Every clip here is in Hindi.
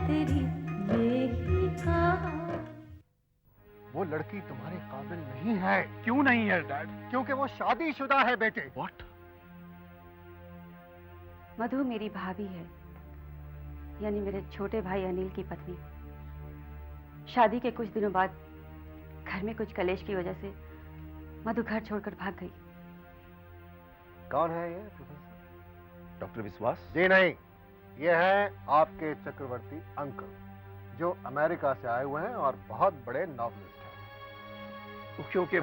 तेरी यही कहा। वो लड़की तुम्हारे काबिल नहीं है। क्यों नहीं है डैड? क्योंकि वो शादीशुदा है बेटे। व्हाट? मधु मेरी भाभी है, यानी मेरे छोटे भाई अनिल की पत्नी। शादी के कुछ दिनों बाद घर में कुछ कलेश की वजह से मधु घर छोड़कर भाग गई। कौन है ये प्रोफेसर? डॉक्टर विश्वास? जी नहीं, ये है आपके चक्रवर्ती अंकल, जो अमेरिका से आए हुए हैं और बहुत बड़े नॉवलिस्ट हैं। ओके ओके,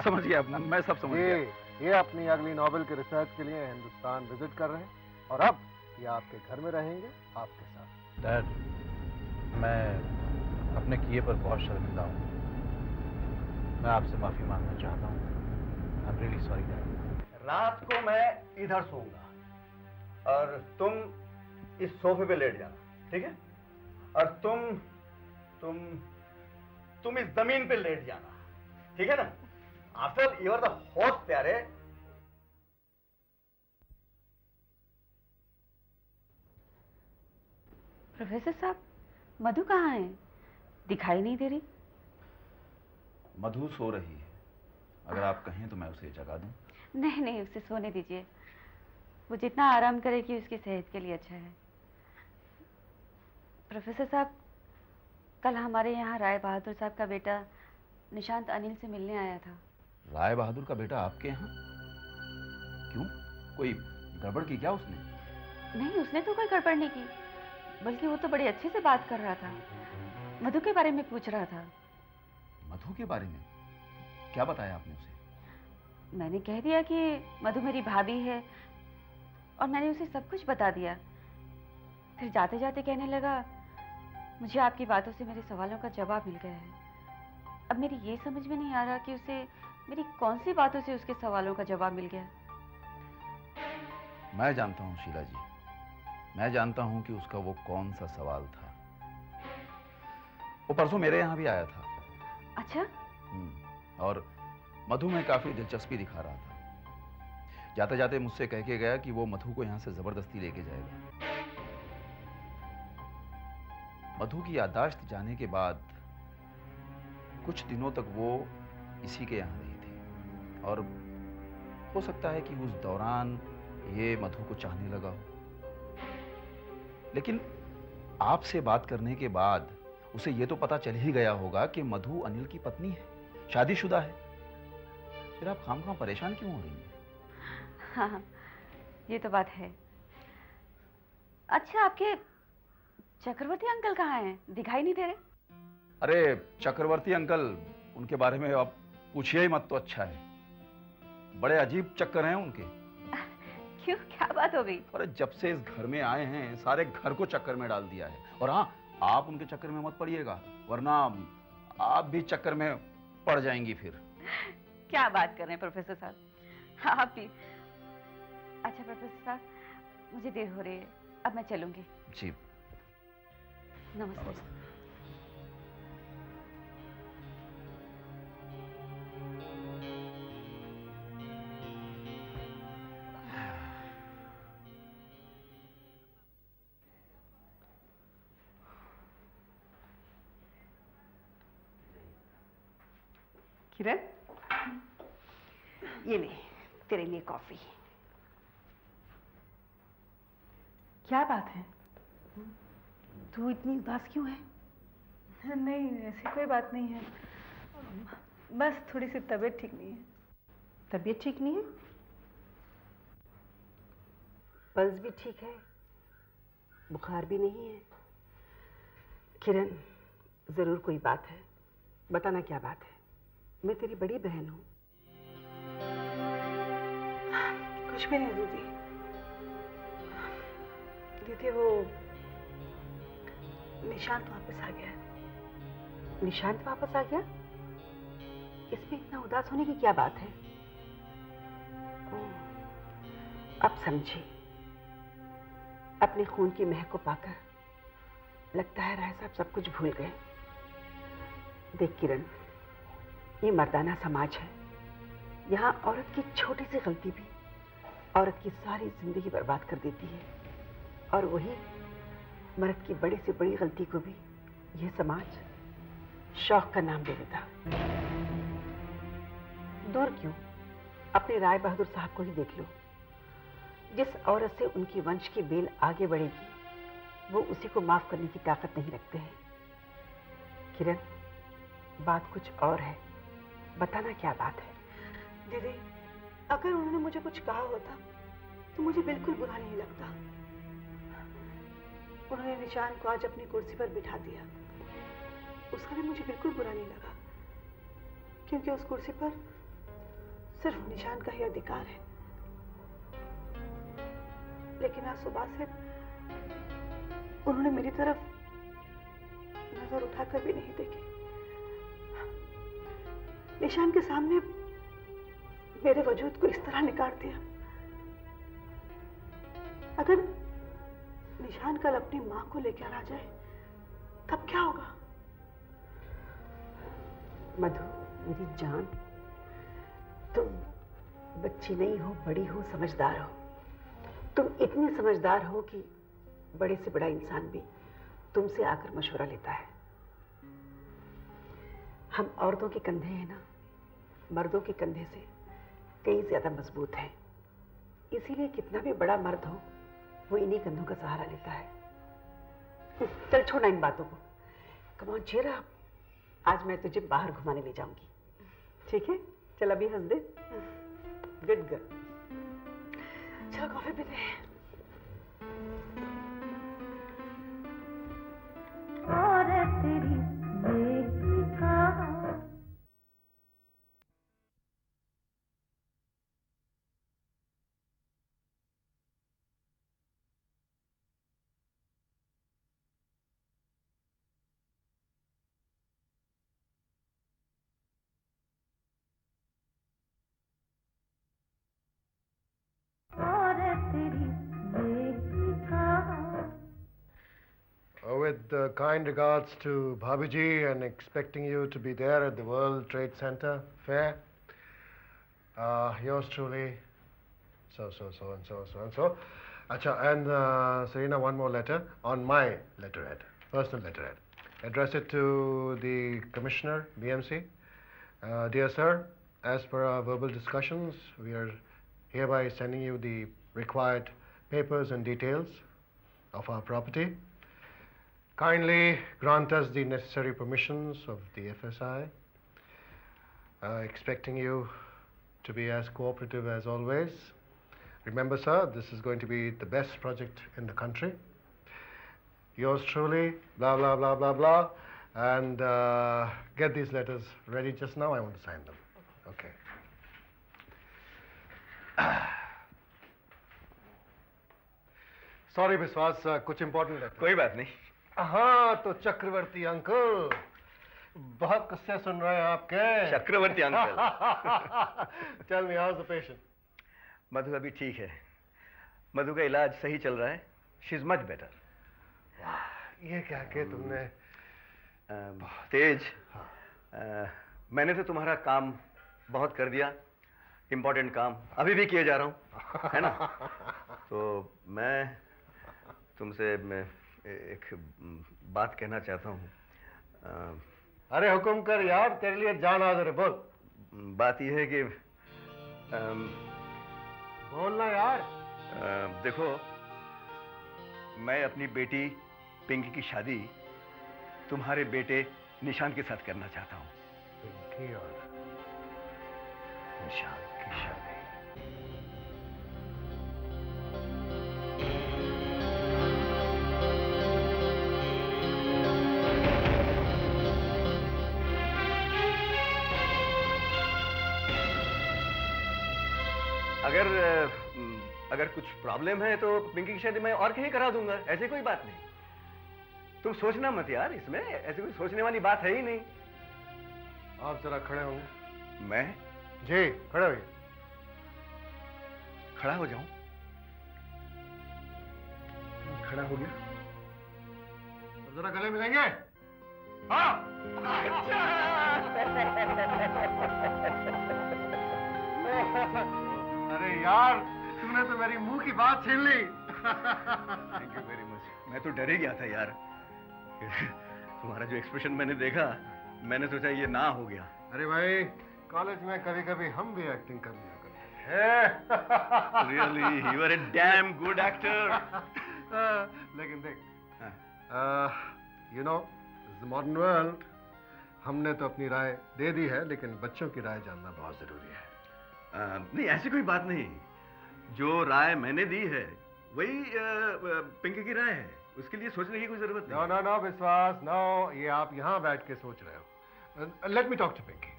समझ गया, मैं सब समझ गया। ये अपनी अगली नॉवेल के रिसर्च के लिए हिंदुस्तान विजिट कर रहे हैं और अब ये आपके घर में रहेंगे आपके साथ। डैड, मैं अपने किए पर बहुत शर्मिंदा हूँ। मैं आपसे माफी मांगना चाहता हूँ। I am really sorry dad. रात को मैं इधर सोऊंगा और तुम इस सोफे पे लेट जाना, ठीक है? और तुम इस जमीन पे लेट जाना, ठीक है ना? After you are the host प्यारे। प्रोफेसर साहब, मधु कहाँ है? दिखाई नहीं दे रही। मधु सो रही है, अगर आप कहें तो मैं उसे जगा दूं। नहीं नहीं, उसे सोने दीजिए। वो जितना आराम करेगी उसकी सेहत के लिए अच्छा है। प्रोफेसर साहब, कल हमारे यहाँ राय बहादुर साहब का बेटा निशांत अनिल से मिलने आया था। राय बहादुर का बेटा आपके यहाँ? क्यों, कोई गड़बड़ की क्या उसने? नहीं, उसने तो कोई गड़बड़ नहीं की, बल्कि वो तो बड़े अच्छे से बात कर रहा था। मधु के बारे में पूछ रहा था। मधु के बारे में? क्या बताया आपने उसे? मैंने कह दिया कि मधु मेरी भाभी है और मैंने उसे सब कुछ बता दिया। फिर जाते जाते कहने लगा, मुझे आपकी बातों से मेरे सवालों का जवाब मिल गया है। अब मेरी ये समझ में नहीं आ रहा कि उसे मेरी कौन सी बातों से उसके सवालों का जवाब मिल गया। मैं जानता हूँ शीला जी, मैं जानता हूँ कि उसका वो कौन सा सवाल था। वो परसों मेरे यहाँ भी आया था। अच्छा? और मधु में काफी दिलचस्पी दिखा रहा था। जाते जाते मुझसे कह के गया कि वो मधु को यहाँ से जबरदस्ती लेके जाएगा। मधु की याददाश्त जाने के बाद कुछ दिनों तक वो इसी के यहाँ रही थी और हो सकता है कि उस दौरान ये मधु को चाहने लगा हो। लेकिन आपसे बात करने के बाद उसे ये तो पता चल ही गया होगा कि मधु अनिल की पत्नी है, शादीशुदा है। फिर आप खामखा परेशान क्यों हो रही हैं? हाँ, ये तो बात है। अच्छा, आपके चक्रवर्ती अंकल कहाँ हैं? दिखाई नहीं दे रहे। अरे चक्रवर्ती अंकल, उनके बारे में आप पूछिए ही मत तो अच्छा है। बड़े अजीब चक्कर हैं उनके। क्यों, क्या बात हो गई? अरे जब से इस घर में आए हैं सारे घर को चक्कर में डाल दिया है। और हाँ, आप उनके चक्कर में मत पड़िएगा, वरना आप भी चक्कर में पड़ जाएंगी फिर। क्या बात कर रहे हैं प्रोफेसर साहब, आप भी। अच्छा प्रोफेसर साहब, मुझे देर हो रही है, अब मैं चलूंगी। जी नमस्ते। किरण, ये ले तेरे लिए कॉफी। क्या बात है, तू इतनी उदास क्यों है? नहीं, ऐसी कोई बात नहीं है, बस थोड़ी सी तबीयत ठीक नहीं है। तबीयत ठीक नहीं है? पल्स भी ठीक है, बुखार भी नहीं है। किरण, जरूर कोई बात है, बताना क्या बात है। मैं तेरी बड़ी बहन हूँ। कुछ भी नहीं दीदी। दीदी, वो निशांत वापस आ गया। निशांत वापस आ गया? इसमें इतना उदास होने की क्या बात है? अब समझी। अपने खून की महक को पाकर लगता है राय साहब सब कुछ भूल गए। देख किरण, ये मर्दाना समाज है। यहाँ औरत की छोटी सी गलती भी औरत की सारी जिंदगी बर्बाद कर देती है। और वही मर्द की बड़ी से बड़ी गलती को भी यह समाज शौक का नाम दे देता। दूर क्यों, अपने राय बहादुर साहब को ही देख लो। जिस औरत से उनकी वंश की बेल आगे बढ़ेगी, वो उसी को माफ करने की ताकत नहीं रखते हैं। किरण, बात कुछ और है, बताना क्या बात है? दीदी, अगर उन्होंने मुझे कुछ कहा होता तो मुझे बिल्कुल बुरा नहीं लगता। उन्होंने निशान को आज अपनी कुर्सी पर बिठा दिया, उसका भी मुझे बिल्कुल बुरा नहीं लगा, क्योंकि उस कुर्सी पर सिर्फ निशान का ही अधिकार है। लेकिन आज सुबह से उन्होंने मेरी तरफ नजर उठाकर भी नहीं देखी। निशान के सामने मेरे वजूद को इस तरह निकाल दिया। अगर निशान कल अपनी मां को लेकर आ जाए तब क्या होगा? मधु, मेरी जान, तुम बच्ची नहीं हो, बड़ी हो, समझदार हो। तुम इतनी समझदार हो कि बड़े से बड़ा इंसान भी तुमसे आकर मशवरा लेता है। हम औरतों के कंधे हैं ना, मर्दों के कंधे से कई ज्यादा मजबूत हैं। इसीलिए कितना भी बड़ा मर्द हो, वो इन्हीं कंधों का सहारा लेता है। चल छोड़ना इन बातों को। कम ऑन चीयर अप, आज मैं तुझे बाहर घुमाने ले जाऊंगी, ठीक है? चल अभी हंस दे। Good girl. चलो कॉफी पीते हैं। और तेरी बेखा With kind regards to Bhabiji and expecting you to be there at the World Trade Center fair, yours truly, so and so. Acha, and Serena, one more letter on my letterhead, personal letterhead. Address it to the Commissioner, BMC. Dear sir, as per our verbal discussions, we are hereby sending you the required papers and details of our property. Kindly grant us the necessary permissions of the FSI. Expecting you to be as cooperative as always. Remember, sir, this is going to be the best project in the country. Yours truly, blah, blah, blah, blah, blah. And get these letters ready just now. I want to sign them. Okay. Sorry, Biswas, कुछ important letter. कोई बात नहीं। हाँ, तो चक्रवर्ती अंकल, बहुत किस्से सुन रहे हैं आपके। Chakravarti uncle. Tell me, how's the patient? Madhu अभी ठीक है। मधु का इलाज सही चल रहा है। She is much better. ये क्या के तुमने? तेज, मैंने तो तुम्हारा काम बहुत कर दिया, इम्पोर्टेंट काम अभी भी किए जा रहा हूँ, है ना? तो मैं तुमसे एक बात कहना चाहता हूँ। अरे हुक्म कर यार, तेरे लिए जान हाजिर है, बोल। बात यह है कि बोलना यार। देखो, मैं अपनी बेटी पिंकी की शादी तुम्हारे बेटे निशान के साथ करना चाहता हूँ। पिंकी और निशान की शादी। अगर कुछ प्रॉब्लम है तो पिंकी की शादी मैं और कहीं करा दूंगा, ऐसे कोई बात नहीं। तुम सोचना मत यार, इसमें ऐसी कोई सोचने वाली बात है ही नहीं। आप जरा खड़े होंगे? मैं? जी, खड़े होइए। खड़ा हो जाऊं? खड़ा हो गया? तो जरा गले मिलेंगे? हाँ। अरे यार, तुमने तो मेरी मुंह की बात छीन ली। Thank you very much. मैं तो डर ही गया था यार। तुम्हारा जो एक्सप्रेशन मैंने देखा, मैंने सोचा ये ना हो गया। अरे भाई, कॉलेज में कभी कभी हम भी एक्टिंग कर लिया करते हैं। Really you are a damn good actor. लेकिन देख, यू नो, मॉडर्न वर्ल्ड, हमने तो अपनी राय दे दी है, लेकिन बच्चों की राय जानना बहुत जरूरी है। नहीं, ऐसी कोई बात नहीं। जो राय मैंने दी है वही पिंकी की राय है, उसके लिए सोचने की कोई जरूरत नहीं। No no no Vishwas, no, ये आप यहाँ बैठ के सोच रहे हो। Let me talk to Pinky,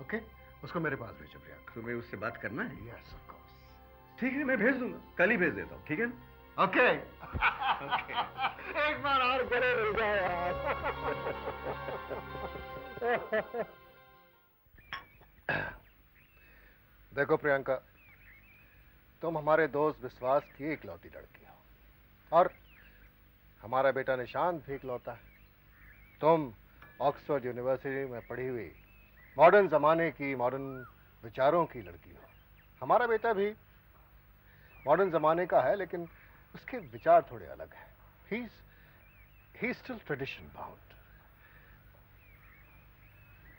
okay? उसको मेरे पास भेजो प्रियंका। तुम्हें उससे बात करना है? Yes of course. ठीक है, मैं भेज दूंगा, कल ही भेज देता हूँ, ठीक है? ओके। एक बार और गले मिल जाए यार। देखो प्रियंका, तुम हमारे दोस्त विश्वास की इकलौती लड़की हो और हमारा बेटा निशांत भी इकलौता है। तुम ऑक्सफोर्ड यूनिवर्सिटी में पढ़ी हुई मॉडर्न जमाने की, मॉडर्न विचारों की लड़की हो। हमारा बेटा भी मॉडर्न जमाने का है, लेकिन उसके विचार थोड़े अलग हैं। He still tradition bound.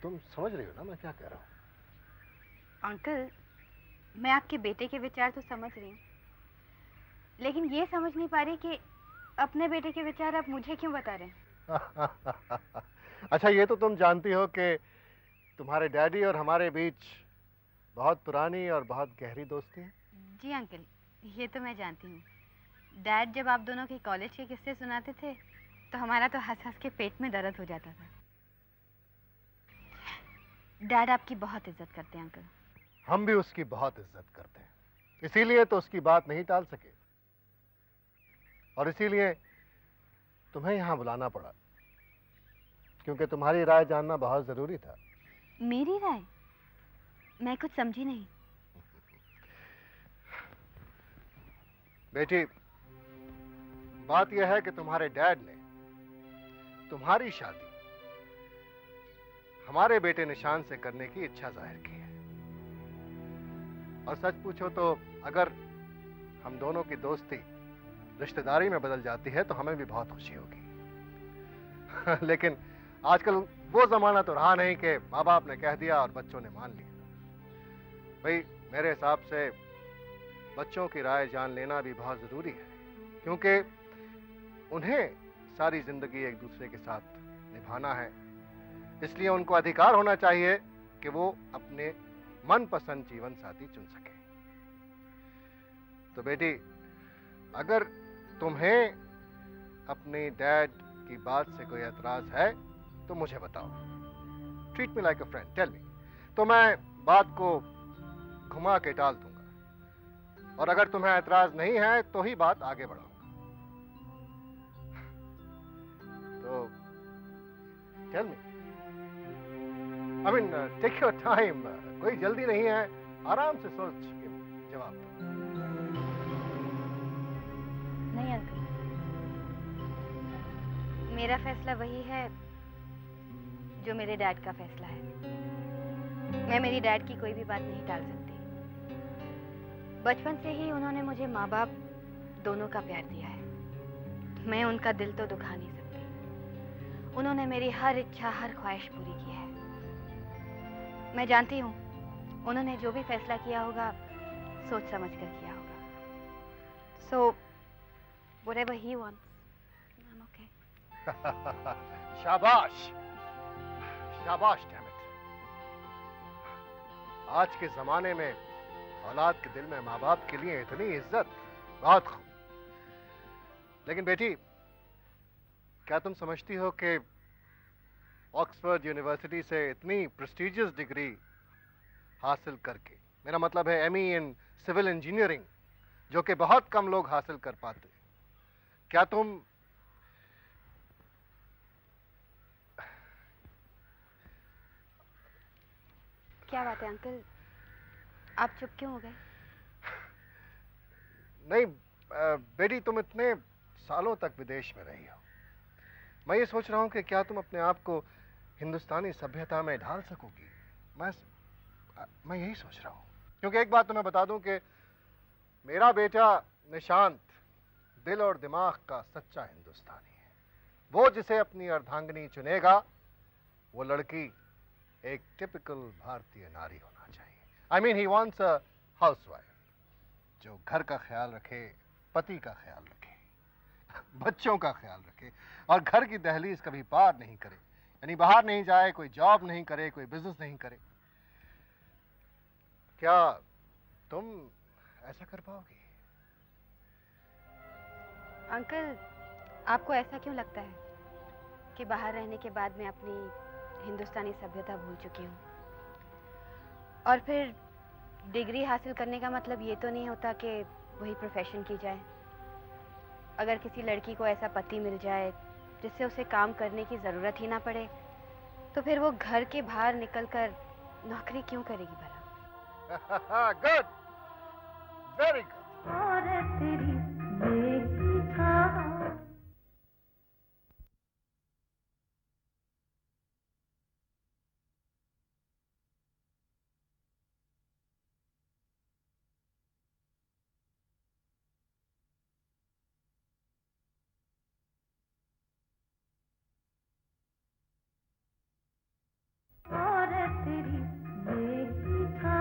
तुम समझ रही हो ना मैं क्या कह रहा हूं? अंकल, मैं आपके बेटे के विचार तो समझ रही हूँ, लेकिन ये समझ नहीं पा रही कि अपने बेटे के विचार आप मुझे क्यों बता रहे हैं। अच्छा, ये तो तुम जानती हो कि तुम्हारे डैडी और हमारे बीच बहुत पुरानी और बहुत गहरी दोस्ती है। जी अंकल, ये तो मैं जानती हूँ। डैड जब आप दोनों के कॉलेज के किस्से सुनाते थे तो हमारा तो हंस हंस के पेट में दर्द हो जाता था। डैड आपकी बहुत इज्जत करते हैं अंकल। हम भी उसकी बहुत इज्जत करते हैं, इसीलिए तो उसकी बात नहीं टाल सके और इसीलिए तुम्हें यहां बुलाना पड़ा, क्योंकि तुम्हारी राय जानना बहुत जरूरी था। मेरी राय? मैं कुछ समझी नहीं। बेटी, बात यह है कि तुम्हारे डैड ने तुम्हारी शादी हमारे बेटे निशान से करने की इच्छा जाहिर की है। और सच पूछो तो अगर हम दोनों की दोस्ती रिश्तेदारी में बदल जाती है तो हमें भी बहुत खुशी होगी। लेकिन आजकल वो जमाना तो रहा नहीं कि माँ बाप ने कह दिया और बच्चों ने मान लिया। भाई, मेरे हिसाब से बच्चों की राय जान लेना भी बहुत जरूरी है, क्योंकि उन्हें सारी जिंदगी एक दूसरे के साथ निभाना है। इसलिए उनको अधिकार होना चाहिए कि वो अपने मनपसंद जीवन साथी चुन सके। तो बेटी, अगर तुम्हें अपने डैड की बात से कोई एतराज है तो मुझे बताओ। Treat me like a friend, tell me, तो मैं बात को घुमा के टाल दूंगा। और अगर तुम्हें एतराज नहीं है तो ही बात आगे बढ़ाऊंगा। तो tell me, I mean take your time, कोई जल्दी नहीं है, आराम से सोच के जवाब दो। नहीं अंकल, मेरा फैसला वही है जो मेरे डैड का फैसला है। मैं मेरी डैड की कोई भी बात नहीं टाल सकती। बचपन से ही उन्होंने मुझे माँ बाप दोनों का प्यार दिया है। मैं उनका दिल तो दुखा नहीं सकती। उन्होंने मेरी हर इच्छा, हर ख्वाहिश पूरी की है। मैं जानती हूँ उन्होंने जो भी फैसला किया होगा सोच समझ कर किया होगा। So whatever he wants, I'm okay. शाबाश, शाबाश, डैम इट। आज के जमाने में औलाद के दिल में माँ बाप के लिए इतनी इज्जत, बहुत खूब। लेकिन बेटी, क्या तुम समझती हो कि ऑक्सफोर्ड यूनिवर्सिटी से इतनी प्रेस्टिजियस डिग्री हासिल करके, मेरा मतलब है एमई इन सिविल इंजीनियरिंग, जो कि बहुत कम लोग हासिल कर पाते, क्या तुम क्या बात है अंकल, आप चुप क्यों हो गए? नहीं बेटी, तुम इतने सालों तक विदेश में रही हो। मैं ये सोच रहा हूं कि क्या तुम अपने आप को हिंदुस्तानी सभ्यता में ढाल सकोगी। मैं यही सोच रहा हूं, क्योंकि एक बात तुम्हें बता दूं कि मेरा बेटा निशांत दिल और दिमाग का सच्चा हिंदुस्तानी है। वो जिसे अपनी अर्धांगिनी चुनेगा, वो लड़की एक टिपिकल भारतीय नारी होना चाहिए। I mean he wants a housewife जो घर का ख्याल रखे, पति का ख्याल रखे, बच्चों का ख्याल रखे और घर की दहलीज कभी पार नहीं करे, यानी बाहर नहीं जाए, कोई जॉब नहीं करे, कोई बिजनेस नहीं करे। क्या तुम ऐसा कर पाओगी? अंकल, आपको ऐसा क्यों लगता है कि बाहर रहने के बाद मैं अपनी हिंदुस्तानी सभ्यता भूल चुकी हूँ? और फिर डिग्री हासिल करने का मतलब ये तो नहीं होता कि वही प्रोफेशन की जाए। अगर किसी लड़की को ऐसा पति मिल जाए जिससे उसे काम करने की ज़रूरत ही ना पड़े, तो फिर वो घर के बाहर निकलकर नौकरी क्यों करेगी भला? Good, very good. और तेरी नेकी का और तेरी नेकी का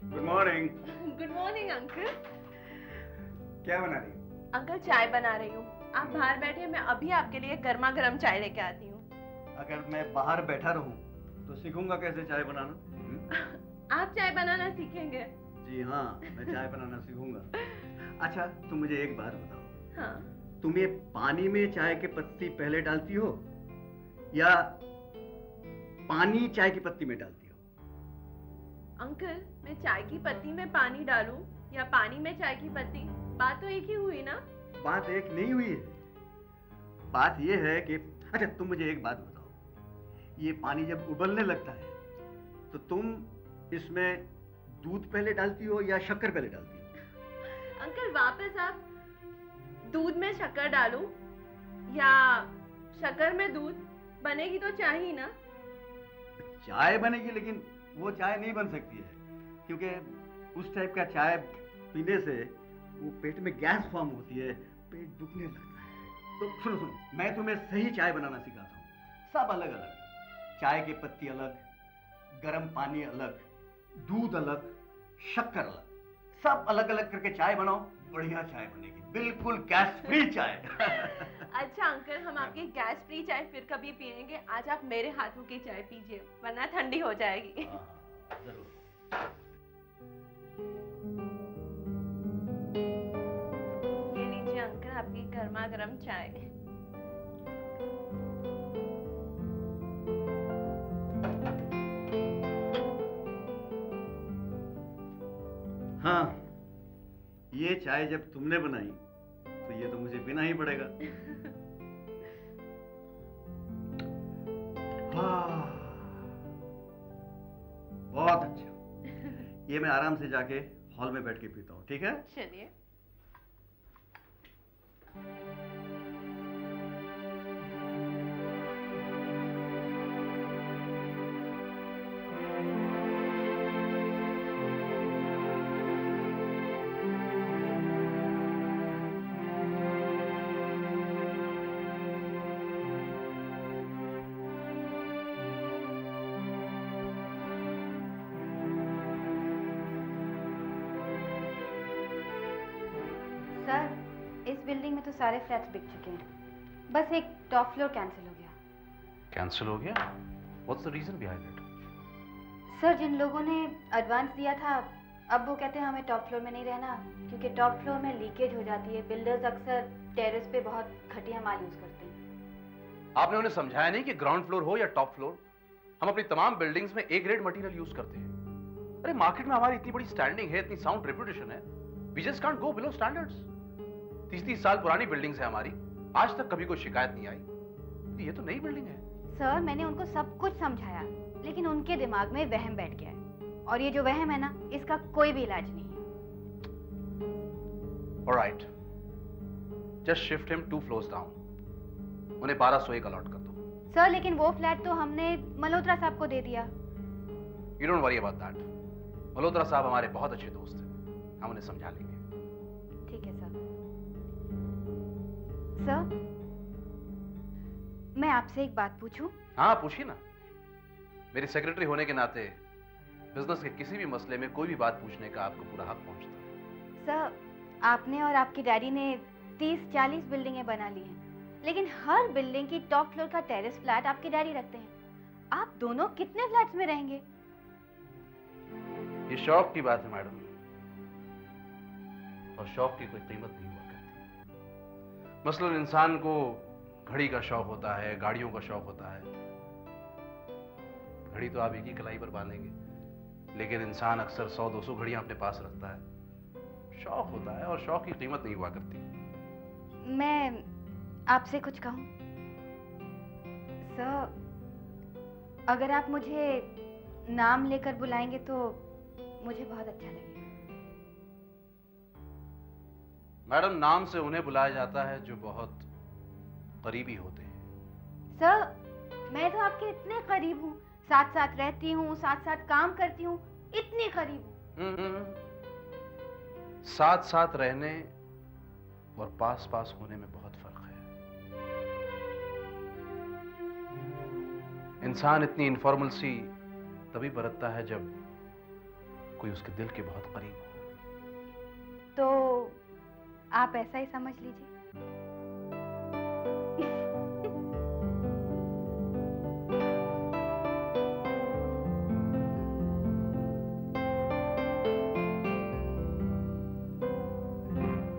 good morning. Good morning uncle. क्या बना रही हो? अंकल चाय बना रही हूँ, आप बाहर बैठिए, मैं अभी आपके लिए गर्मा गर्म चाय लेके आती हूँ। अगर मैं बाहर बैठा रहूं तो सीखूंगा कैसे चाय बनाना? आप चाय बनाना सीखेंगे? जी हाँ, मैं चाय बनाना सीखूंगा। अच्छा, तुम मुझे एक बात बताओ, हाँ। तुम ये पानी में चाय की पत्ती पहले डालती हो या पानी चाय की पत्ती में डालती हो? अंकल, मैं चाय की पत्ती में पानी डालूं या पानी में चाय की पत्ती, बात तो एक ही हुई ना? बात एक नहीं हुई है। बात ये है कि अच्छा, तुम मुझे एक बात बताओ, ये पानी जब उबलने लगता है तो तुम इसमें दूध पहले डालती हो या शक्कर पहले डालती हो? अंकल, वापस आप दूध में शक्कर डालूं या शक्कर में दूध, बनेगी तो चाय ही ना? चाय बनेगी, लेकिन वो चाय नहीं बन सकती है क्योंकि उस टाइप का चाय पीने से वो पेट में गैस फॉर्म होती है, पेट दुखने लगता है। तो सुनो सुनो, मैं तुम्हें सही चाय बनाना सिखाता हूँ। सब अलग अलग, चाय की पत्ती अलग, गर्म पानी अलग, दूध अलग, शक्कर अलग, सब अलग अलग करके चाय बनाओ, बढ़िया चाय बनेगी, बिल्कुल गैस फ्री चाय। अच्छा अंकल, हम आपकी गैस फ्री चाय फिर कभी पियेंगे, आज आप मेरे हाथों की चाय पीजिए, वरना ठंडी हो जाएगी। हाँ, जरूर। ये लीजिए अंकल, आपकी गर्मा गर्म चाय। हाँ, ये चाय जब तुमने बनाई तो ये तो मुझे पीना ही पड़ेगा। हाँ, बहुत अच्छा। ये मैं आराम से जाके हॉल में बैठ के पीता हूँ, ठीक है? चलिए। सर, इस बिल्डिंग में तो सारे फ्लैट्स बिक चुके हैं, बस एक टॉप फ्लोर कैंसिल हो गया। कैंसिल हो गया? What's the reason behind it? Sir, जिन लोगों ने एडवांस दिया था, अब वो कहते हैं हमें टॉप फ्लोर में नहीं रहना क्योंकि टॉप फ्लोर में लीकेज हो जाती है। बिल्डर्स अक्सर टेरेस पे बहुत घटिया माल यूज करते हैं। आपने उन्हें समझाया नहीं कि ग्राउंड फ्लोर हो या टॉप फ्लोर, हम अपनी तमाम बिल्डिंग्स में ए ग्रेड मटेरियल यूज करते हैं। अरे मार्केट में हमारी इतनी बड़ी स्टैंडिंग है, इतनी साउंड रेपुटेशन है, we just can't go below standards. 30-30 साल पुरानी बिल्डिंग्स है हमारी, आज तक कभी कोई शिकायत नहीं आई। तो ये तो नई बिल्डिंग है। सर, मैंने उनको सब कुछ समझाया, लेकिन उनके दिमाग में वहम बैठ गया है, और ये जो वहम है ना, इसका कोई भी इलाज नहीं है। Alright, just shift him 2 floors down. उन्हें 1201 अलॉट कर दो। सर लेकिन वो फ्लैट तो हमने मल्होत्रा साहब को दे दिया। You don't worry about that. Malhotra साहब हमारे बहुत अच्छे दोस्त हैं, हम उन्हें समझा लेंगे। ठीक है सर। सर मैं आपसे एक बात पूछूं? हाँ पूछिए ना। मेरी सेक्रेटरी होने के नाते बिजनेस के किसी भी मसले में कोई भी बात पूछने का आपको पूरा हक पहुंचता है। सर आपने और आपके डैडी ने 30-40 बिल्डिंगें बना ली हैं, लेकिन हर बिल्डिंग की टॉप फ्लोर का टेरेस फ्लैट आपके डैडी रखते हैं। आप दोनों कितने फ्लैट्स में रहेंगे? ये शौक की बात है मैडम, और शौक की कोई कीमत नहीं हुआ करती। मसलन इंसान को घड़ी का शौक होता है, गाड़ियों का शौक होता है। घड़ी तो आप एक ही कलाई पर बांधेंगे, लेकिन इंसान अक्सर 100-200 घड़ियां अपने पास रखता है। शौक होता है और शौक की कीमत नहीं हुआ करती। मैं आपसे कुछ कहूं? सर अगर आप मुझे नाम लेकर बुलाएंगे तो मुझे बहुत अच्छा लगेगा। मैडम नाम से उन्हें बुलाया जाता है जो बहुत करीबी होते हैं। सर मैं तो आपके इतने करीब हूँ, साथ साथ रहती हूँ, साथ साथ काम करती हूँ, इतनी करीब हूँ। साथ साथ रहने और पास पास होने में बहुत फर्क है। इंसान इतनी इनफॉर्मल सी तभी बरतता है जब कोई उसके दिल के बहुत करीब हो। तो आप ऐसा ही समझ लीजिए।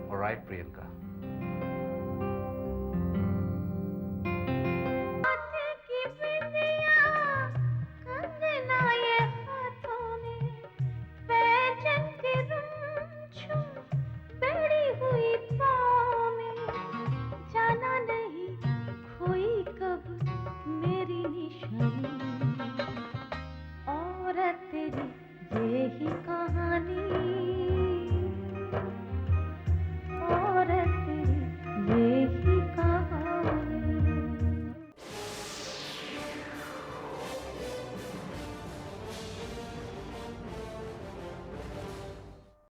ऑलराइट प्रियंका,